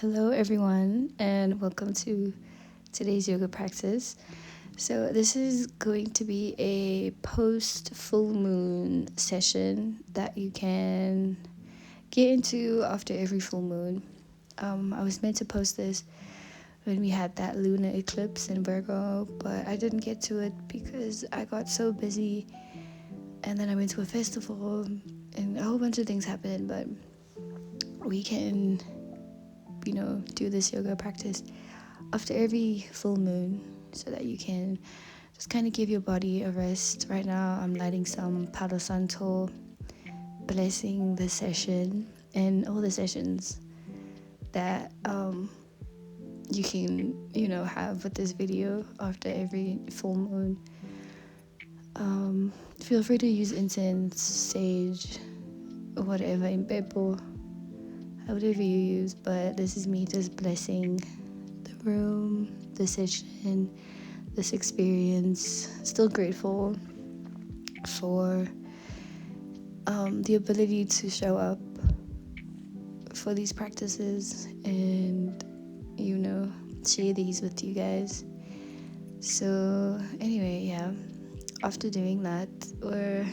Hello, everyone, and welcome to today's yoga practice. So, this is going to be a post full moon session that you can get into after every full moon. I was meant to post this when we had that lunar eclipse in Virgo, but I didn't get to it because I got so busy, and then I went to a festival, and a whole bunch of things happened. But we can do this yoga practice after every full moon so that you can just kind of give your body a rest. Right now, I'm lighting some Palo Santo, blessing the session and all the sessions that you can, have with this video after every full moon. Feel free to use incense, sage, whatever, impepo, whatever you use, but this is me just blessing the room, the session, this experience. Still grateful for the ability to show up for these practices and share these with you guys. So anyway, yeah, after doing that, we're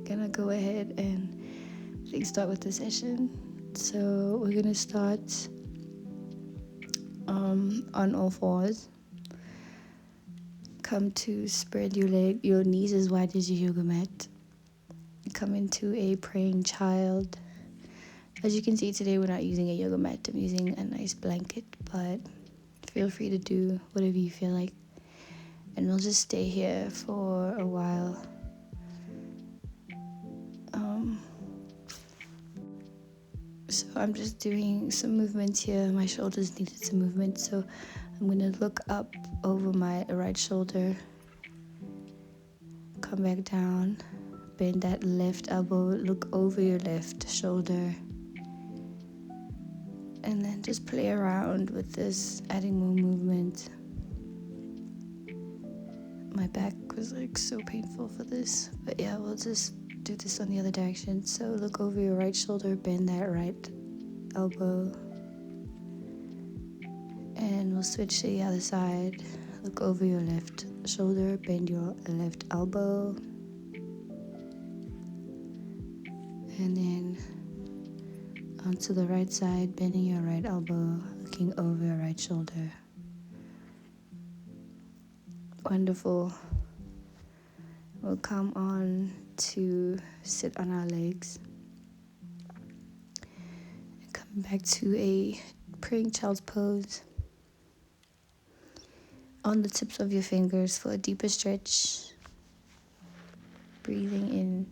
gonna go ahead and start with the session. So we're gonna start on all fours. Come to spread your knees as wide as your yoga mat. Come into a praying child. As you can see today, we're not using a yoga mat. I'm using a nice blanket, but feel free to do whatever you feel like. And we'll just stay here for a while. So I'm just doing some movements here. My shoulders needed some movement, so I'm gonna look up over my right shoulder. Come back down. Bend that left elbow. Look over your left shoulder. And then just play around with this, adding more movement. My back was so painful for this, but yeah, we'll just do this on the other direction. So look over your right shoulder, bend that right elbow, and we'll switch to the other side. Look over your left shoulder, bend your left elbow, and then onto the right side, bending your right elbow, looking over your right shoulder. Wonderful. We'll come on to sit on our legs. And come back to a praying child's pose. On the tips of your fingers for a deeper stretch. Breathing in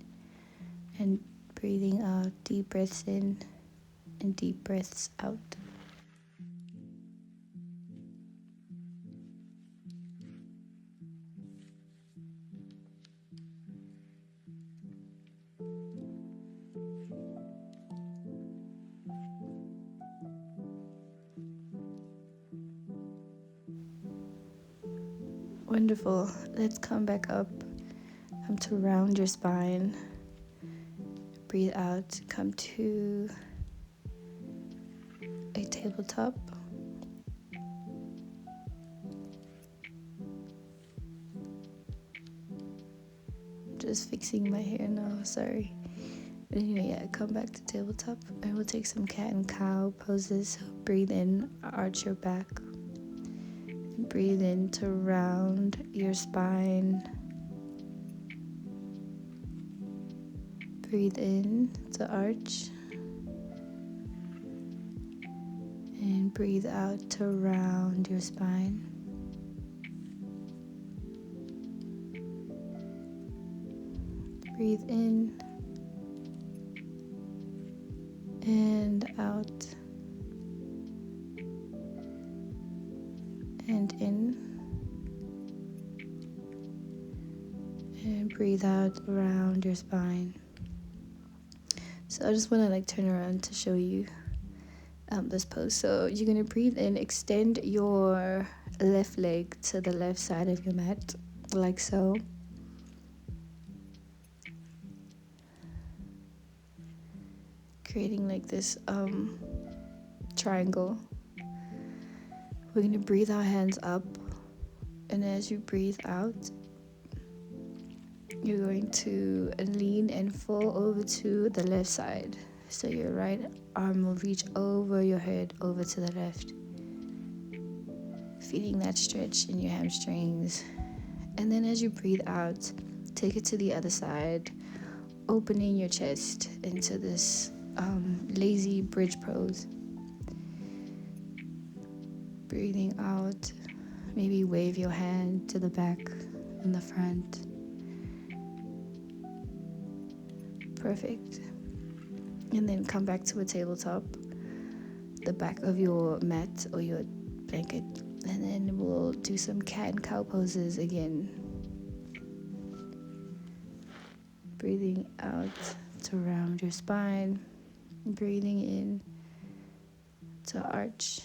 and breathing out. Deep breaths in and deep breaths out. Wonderful. Let's come back up. Come to round your spine. Breathe out. Come to a tabletop. Just fixing my hair now, sorry. But anyway, yeah, come back to tabletop and we'll take some cat and cow poses. So breathe in, arch your back. And breathe in to round your spine. Breathe in to arch. And breathe out to round your spine. Breathe in and out and in, and breathe out around your spine. So I just want to turn around to show you this pose. So you're going to breathe in, extend your left leg to the left side of your mat, like so. Creating this triangle We're going to breathe our hands up, and as you breathe out, you're going to lean and fall over to the left side. So your right arm will reach over your head, over to the left, feeling that stretch in your hamstrings. And then as you breathe out, take it to the other side, opening your chest into this lazy bridge pose. Breathing out, maybe wave your hand to the back and the front. Perfect. And then come back to a tabletop, the back of your mat or your blanket. And then we'll do some cat and cow poses again. Breathing out to round your spine. Breathing in to arch.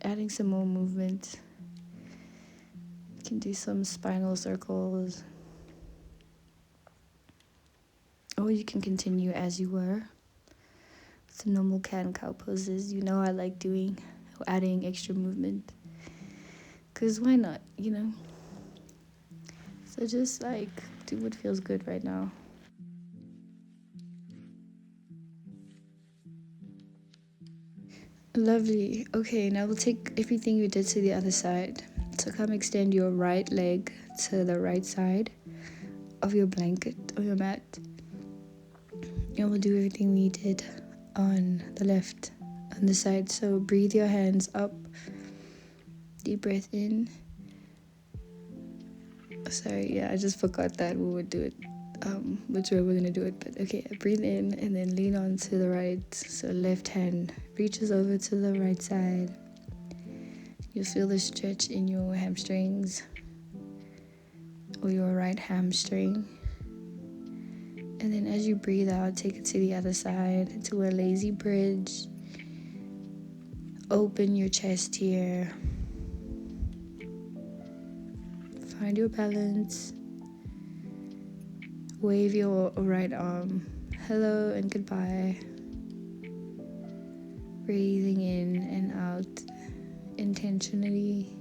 Adding some more movement. You can do some spinal circles. Or you can continue as you were. It's the normal cat and cow poses. You know I like adding extra movement. Because why not, you know? So just like do what feels good right now. Lovely. Okay, now we'll take everything you did to the other side. So come extend your right leg to the right side of your blanket or your mat. And we'll do everything we did on the left, on the side. So breathe your hands up. Deep breath in. Sorry, yeah, I just forgot that we would do it. Which way we're gonna do it, but okay, breathe in and then lean on to the right. So left hand reaches over to the right side. You'll feel the stretch in your hamstrings or your right hamstring. And then as you breathe out, take it to the other side, into a lazy bridge. Open your chest here. Find your balance. Wave your right arm. Hello and goodbye. Breathing in and out intentionally.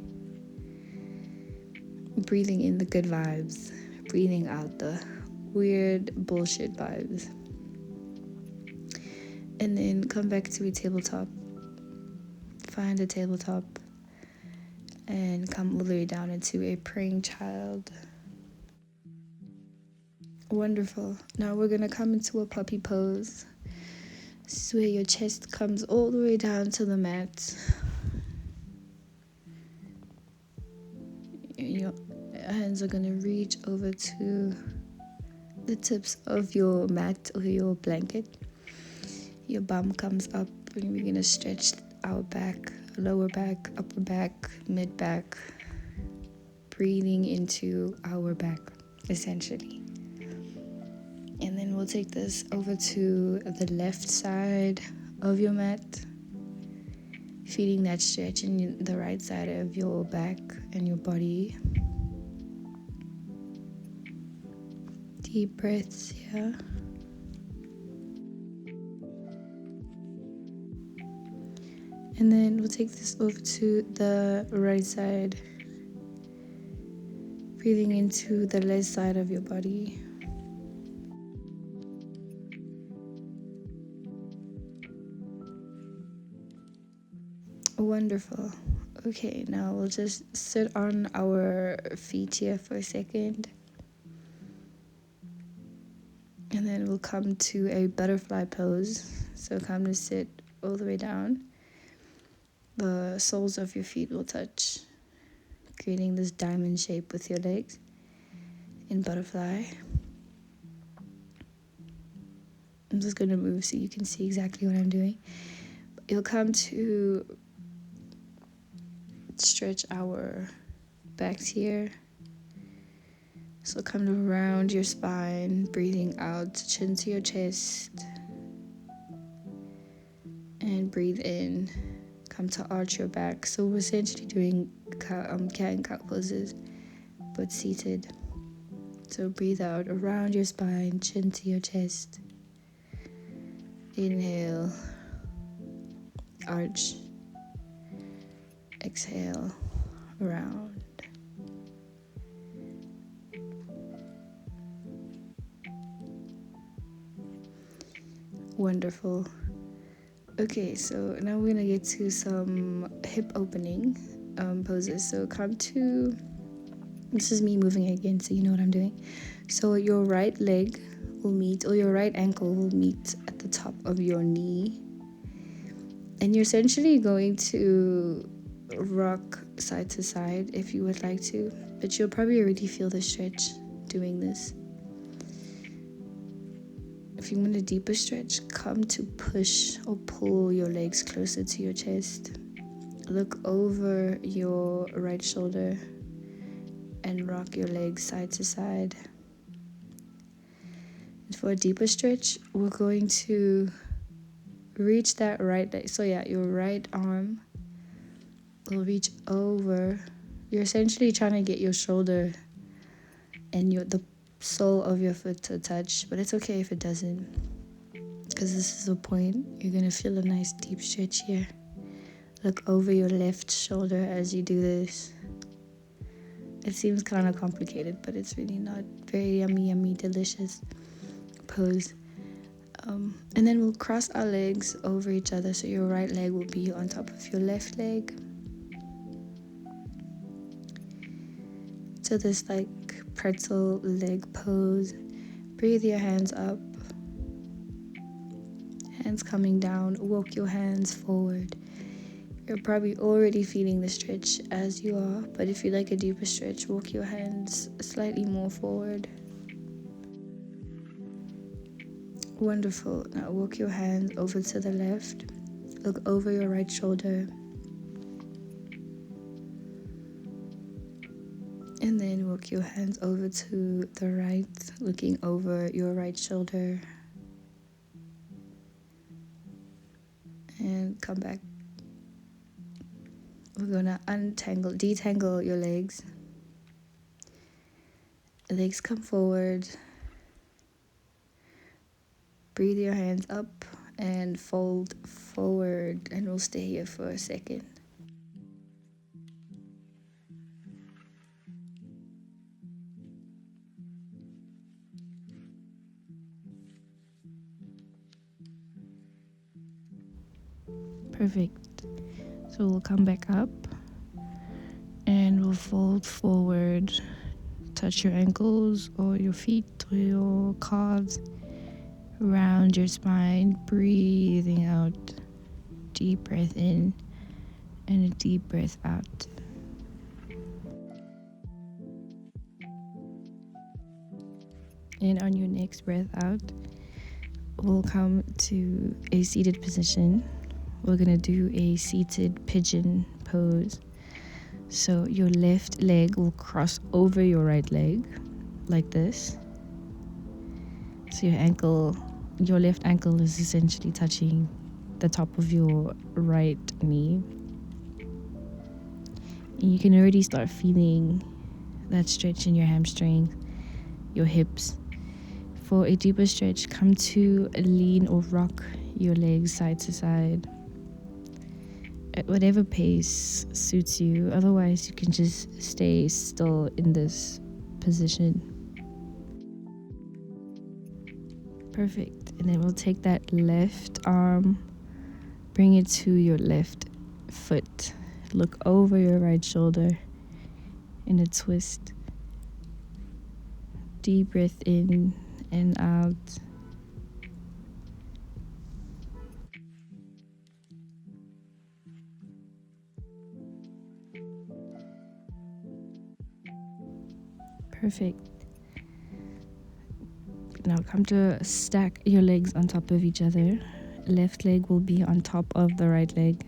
Breathing in the good vibes. Breathing out the weird bullshit vibes. And then come back to a tabletop. Find a tabletop. And come all the way down into a praying child. Wonderful. Now we're going to come into a puppy pose. This is where your chest comes all the way down to the mat. Your hands are going to reach over to the tips of your mat or your blanket. Your bum comes up and we're going to stretch our back, lower back, upper back, mid back. Breathing into our back, essentially. And then we'll take this over to the left side of your mat, feeling that stretch in the right side of your back and your body. Deep breaths here. And then we'll take this over to the right side, breathing into the left side of your body. Wonderful. Okay, now we'll just sit on our feet here for a second. And then we'll come to a butterfly pose. So come to sit all the way down. The soles of your feet will touch, creating this diamond shape with your legs in butterfly. I'm just going to move so you can see exactly what I'm doing. You'll come to stretch our backs here. So come around your spine, breathing out, chin to your chest. And breathe in. Come to arch your back. So we're essentially doing cat and cow poses, but seated. So breathe out around your spine, chin to your chest. Inhale, arch. exhale, round. Wonderful. Okay, so now we're gonna get to some hip opening poses. So this is me moving again, so you know what I'm doing. So your right leg will meet, or your right ankle will meet at the top of your knee. And you're essentially going to rock side to side if you would like to, but you'll probably already feel the stretch doing this. If you want a deeper stretch, come to push or pull your legs closer to your chest. Look over your right shoulder and rock your legs side to side. And for a deeper stretch, we're going to reach that right leg. So yeah, your right arm will reach over. You're essentially trying to get your shoulder and the sole of your foot to touch, but it's okay if it doesn't, because this is the point. You're gonna feel a nice deep stretch here. Look over your left shoulder as you do this. It seems kind of complicated, but it's really not. Very yummy, delicious pose. And then we'll cross our legs over each other, so your right leg will be on top of your left leg. So this like pretzel leg pose. Breathe your hands up, hands coming down. Walk your hands forward. You're probably already feeling the stretch as you are, but if you like a deeper stretch, walk your hands slightly more forward. Wonderful. Now walk your hands over to the left. Look over your right shoulder. And then walk your hands over to the right, looking over your right shoulder. And come back. We're gonna detangle your legs. Legs come forward. Breathe your hands up and fold forward, and we'll stay here for a second. Perfect. So we'll come back up and we'll fold forward. Touch your ankles or your feet or your calves. Round your spine, breathing out. Deep breath in and a deep breath out. And on your next breath out, we'll come to a seated position. We're gonna do a seated pigeon pose. So your left leg will cross over your right leg like this. So your left ankle is essentially touching the top of your right knee. And you can already start feeling that stretch in your hamstrings, your hips. For a deeper stretch, come to lean or rock your legs side to side at whatever pace suits you. Otherwise, you can just stay still in this position. Perfect. And then we'll take that left arm, bring it to your left foot. Look over your right shoulder in a twist. Deep breath in and out. Perfect. Now come to stack your legs on top of each other. Left leg will be on top of the right leg.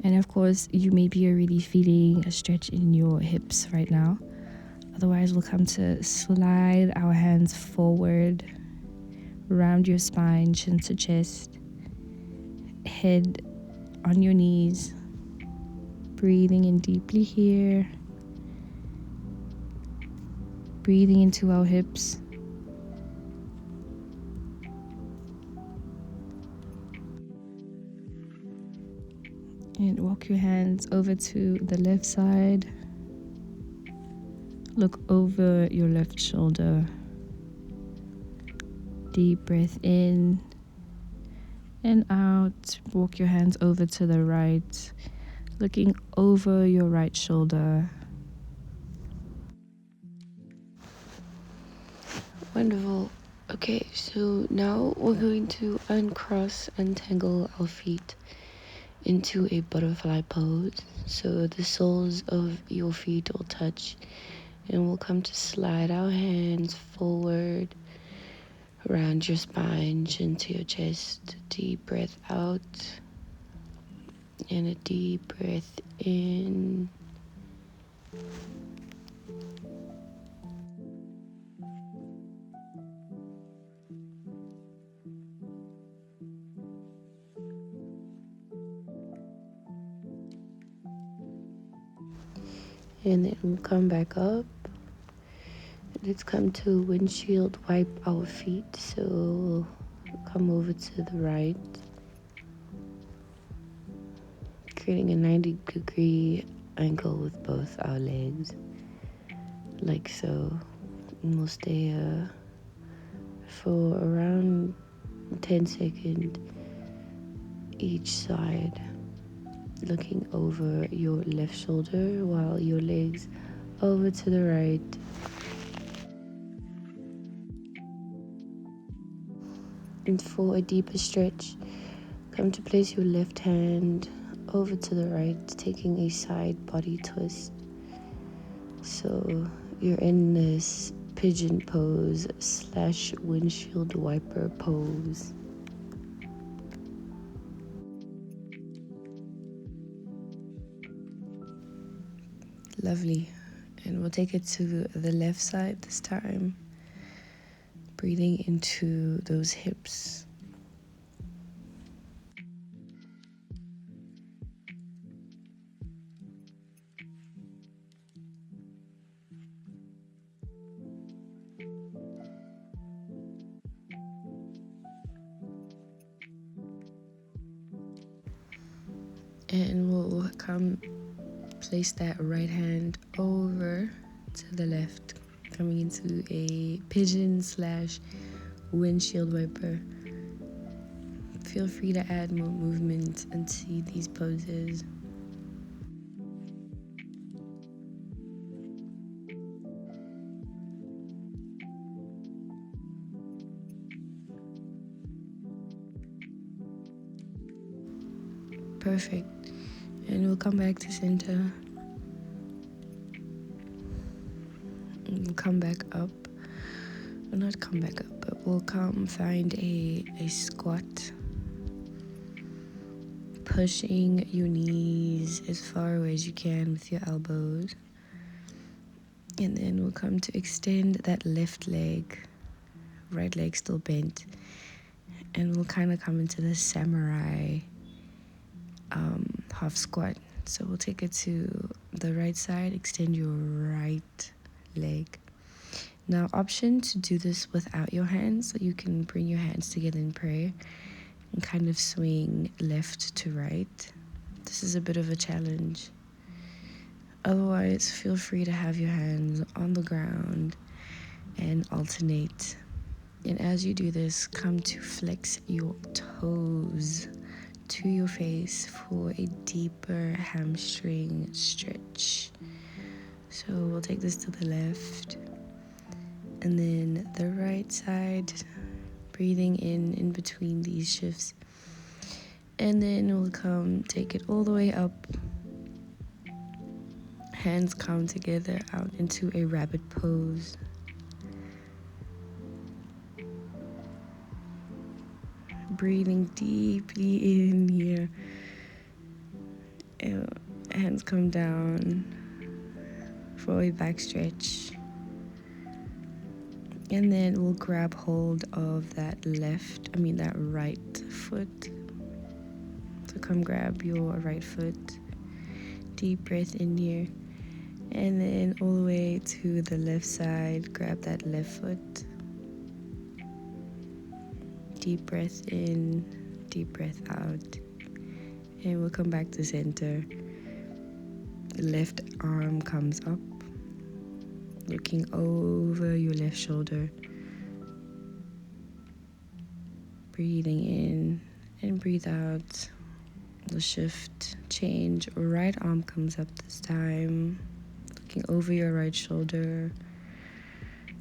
And of course, you may be already feeling a stretch in your hips right now. Otherwise, we'll come to slide our hands forward, round your spine, chin to chest, head on your knees, breathing in deeply here, breathing into our hips. And walk your hands over to the left side. Look over your left shoulder. Deep breath in and out. Walk your hands over to the right, looking over your right shoulder. Wonderful. Okay, so now we're going to untangle our feet into a butterfly pose. So the soles of your feet will touch, and we'll come to slide our hands forward around your spine, chin to your chest. Deep breath out and a deep breath in. And then we'll come back up. Let's come to windshield wipe our feet. So we'll come over to the right, creating a 90-degree angle with both our legs, like so. And we'll stay for around 10 seconds each side, looking over your left shoulder while your legs over to the right. And for a deeper stretch, come to place your left hand over to the right, taking a side body twist. So you're in this pigeon pose / windshield wiper pose. Lovely. And we'll take it to the left side this time. Breathing into those hips. And we'll come place that right hand over to the left, coming into a pigeon / windshield wiper. Feel free to add more movement into these poses. Perfect. And we'll come back to center. And we'll come back up. Well, not come back up, but we'll come find a squat. Pushing your knees as far away as you can with your elbows. And then we'll come to extend that left leg. Right leg still bent. And we'll kind of come into the samurai half squat. So we'll take it to the right side, extend your right leg. Now, option to do this without your hands, so you can bring your hands together in prayer and kind of swing left to right. This is a bit of a challenge. Otherwise, feel free to have your hands on the ground and alternate. And as you do this, come to flex your toes to your face for a deeper hamstring stretch. So we'll take this to the left and then the right side, breathing in between these shifts. And then we'll come take it all the way up. Hands come together out into a rabbit pose. Breathing deeply in here. Hands come down for a back stretch. And then we'll grab hold of that right foot. So come grab your right foot. Deep breath in here. And then all the way to the left side, grab that left foot. Deep breath in, deep breath out. And we'll come back to center. The left arm comes up, looking over your left shoulder. Breathing in and breathe out. We'll shift, change. Right arm comes up this time, looking over your right shoulder.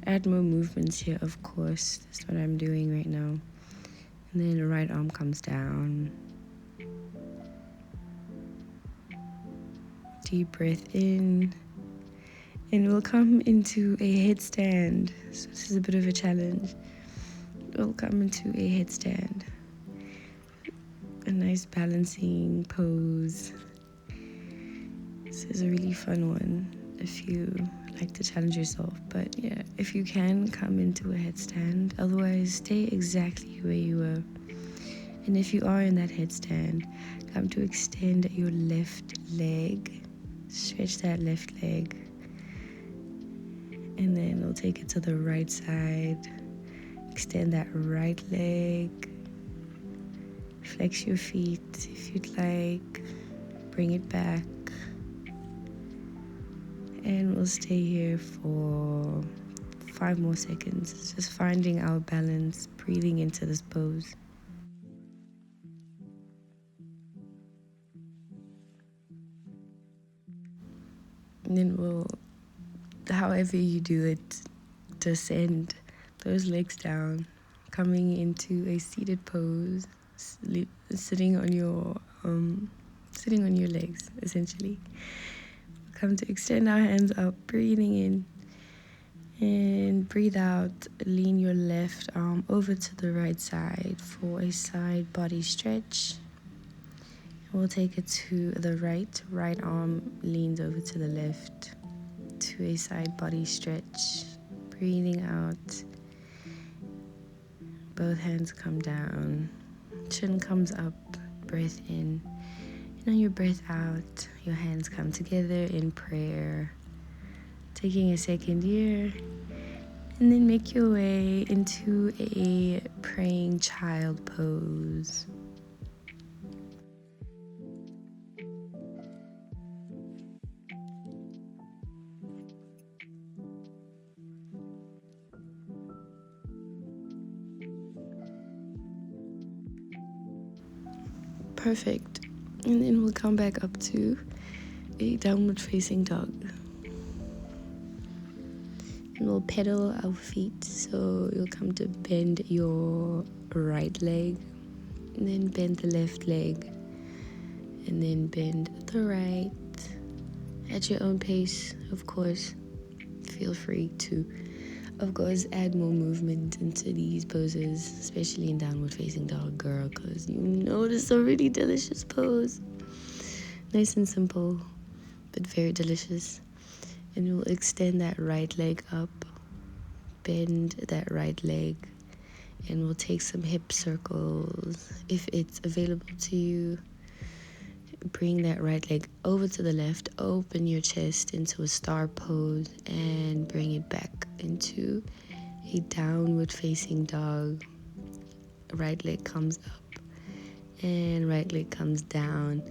Add more movements here, of course. That's what I'm doing right now. And then the right arm comes down. Deep breath in. And we'll come into a headstand. So this is a bit of a challenge. We'll come into a headstand. A nice balancing pose. This is a really fun one if you like to challenge yourself. But yeah, if you can, come into a headstand. Otherwise, stay exactly where you were. And if you are in that headstand, come to extend your left leg. Stretch that left leg. And then we'll take it to the right side. Extend that right leg. Flex your feet if you'd like. Bring it back. And we'll stay here for 5 more seconds. Just finding our balance, breathing into this pose. And then we'll, however you do it, descend those legs down, coming into a seated pose, sitting on your legs, essentially. Come to extend our hands up, breathing in, and breathe out. Lean your left arm over to the right side for a side body stretch. We'll take it to the right. Right arm leans over to the left to a side body stretch. Breathing out. Both hands come down. Chin comes up. Breath in. And on your breath out, your hands come together in prayer. Taking a second here. And then make your way into a praying child pose. Perfect. And then we'll come back up to a downward facing dog. And we'll pedal our feet. So you'll come to bend your right leg. And then bend the left leg. And then bend the right. At your own pace, of course. Feel free to, of course, add more movement into these poses, especially in downward facing dog, girl, because you know this is a really delicious pose. Nice and simple, but very delicious. And we'll extend that right leg up, bend that right leg, and we'll take some hip circles if it's available to you. Bring that right leg over to the left, open your chest into a star pose, and bring it back into a downward facing dog. Right leg comes up and right leg comes down.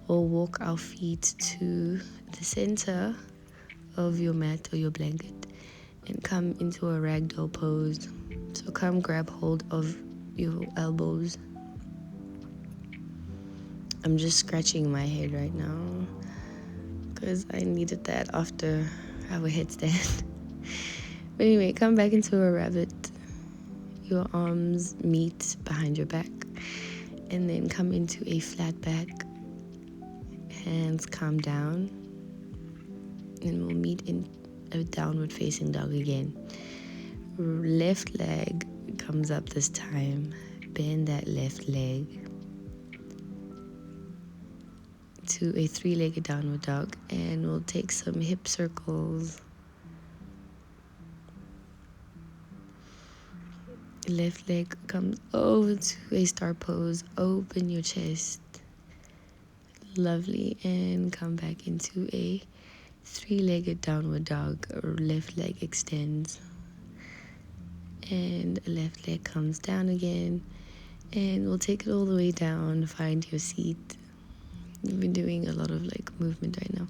We'll walk our feet to the center of your mat or your blanket and come into a ragdoll pose. So come grab hold of your elbows. I'm just scratching my head right now because I needed that after our headstand. But anyway, come back into a rabbit. Your arms meet behind your back. And then come into a flat back. Hands come down. And we'll meet in a downward facing dog again. Left leg comes up this time. Bend that left leg to a 3-legged downward dog, and we'll take some hip circles. Left leg comes over to a star pose. Open your chest. Lovely. And come back into a 3-legged downward dog. Left leg extends. And left leg comes down again. And we'll take it all the way down. Find your seat. We've been doing a lot of like movement right now.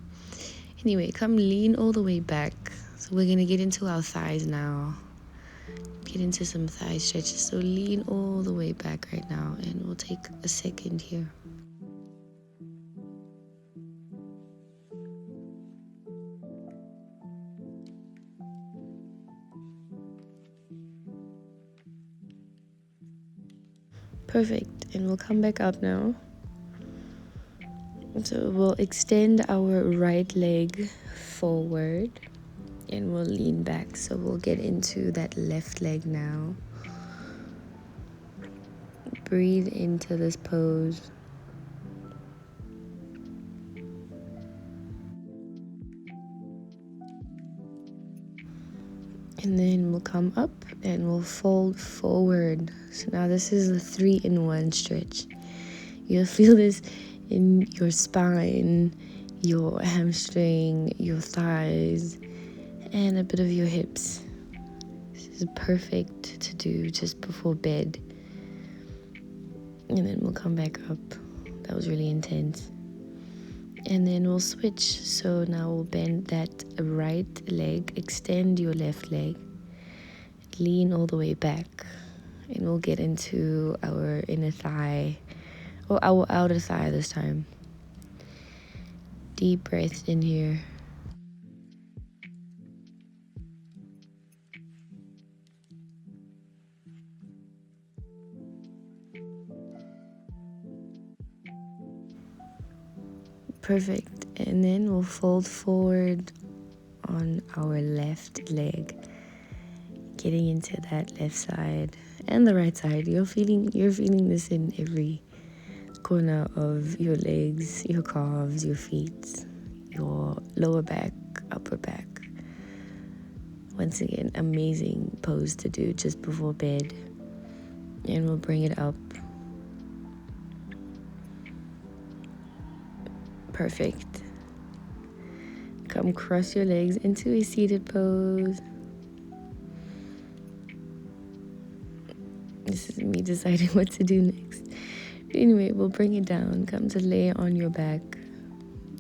Anyway, come lean all the way back. So we're gonna get into our thighs now. Get into some thigh stretches. So lean all the way back right now, and we'll take a second here. Perfect. And we'll come back up now. So we'll extend our right leg forward and we'll lean back. So we'll get into that left leg now. Breathe into this pose. And then we'll come up and we'll fold forward. So now this is a 3-in-1 stretch. You'll feel this in your spine, your hamstring, your thighs, and a bit of your hips. This is perfect to do just before bed. And then we'll come back up. That was really intense. And then we'll switch. So now we'll bend that right leg, extend your left leg, lean all the way back, and we'll get into our inner thigh, or our outer thigh this time. Deep breath in here. Perfect. And then we'll fold forward on our left leg, getting into that left side and the right side. You're feeling this in every corner of your legs, your calves, your feet, your lower back, upper back. Once again, amazing pose to do just before bed. And we'll bring it up. Perfect. Come cross your legs into a seated pose. This is me deciding what to do next. But anyway, we'll bring it down. Come to lay on your back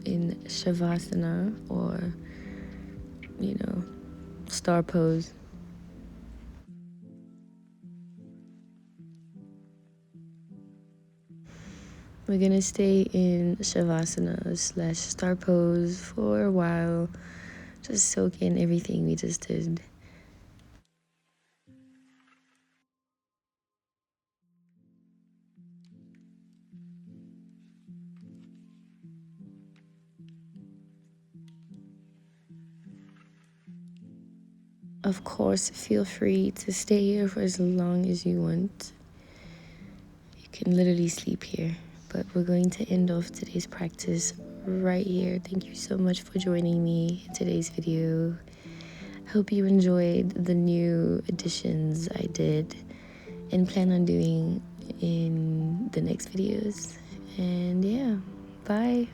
in Shavasana, or, star pose. We're gonna stay in Shavasana / star pose for a while. Just soak in everything we just did. Of course, feel free to stay here for as long as you want. You can literally sleep here. But we're going to end off today's practice right here. Thank you so much for joining me in today's video. I hope you enjoyed the new additions I did and plan on doing in the next videos. And yeah, bye.